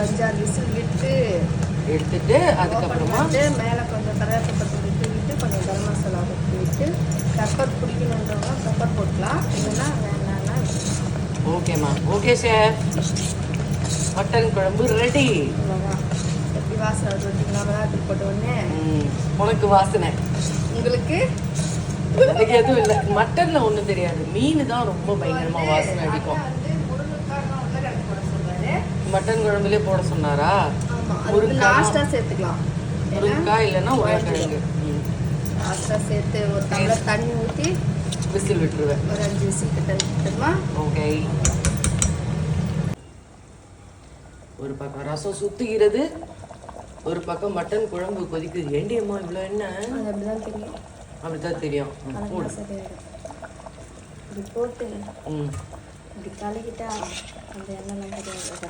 5-6 whistle விட்டு எடுத்துட்டு அதுக்கப்புறமா மேலே கொஞ்சம் கருவேப்பிலை விட்டு கொஞ்சம் கரம் மசாலா விட்டு பெப்பர் பிடிக்கணுன்றவங்க பெப்பர் போட்டுக்கலாம், இல்லைன்னா வேணான்னா. ஓகேம்மா. ஓகே சார், மட்டன் குழம்பு ரெடி. எப்படி வாசனை வச்சுட்டிங்களா மிளகாத்தூள் போட்ட உடனே? உனக்கு வாசனை, உங்களுக்கு எனக்கு எதுவும் இல்லை. மட்டன்ல ஒன்றும் தெரியாது, மீன் தான் ரொம்ப பயங்கரமா வாசனை அடிக்கும். மட்டன் குழம்புலேயே போட சொன்னாரா? லாஸ்ட்டாக சேர்த்துக்கலாம், முருங்கைக்காய் இல்லைன்னா உருளைக்கிழங்கு லாஸ்ட்டாக சேர்த்து ஒரு டம்ளர் தண்ணி ஊற்றி விசில் விட்டுருவேன். ஒரு 5 விசில் கிட்ட விட்டுருமா? ஓகே. ஒரு பக்கம் ரசம் சுத்துகிறது, ஒரு பக்கம் மட்டன் குழம்பு கொதிக்குது. ஏண்டி அம்மா இவ்வளோ என்ன? அப்படிதான் தெரியும், அப்படிதான் தெரியும். இப்படி போட்டு இப்படி கலக்கிட்டா அந்த எண்ணெய்லாம் தெரியாது.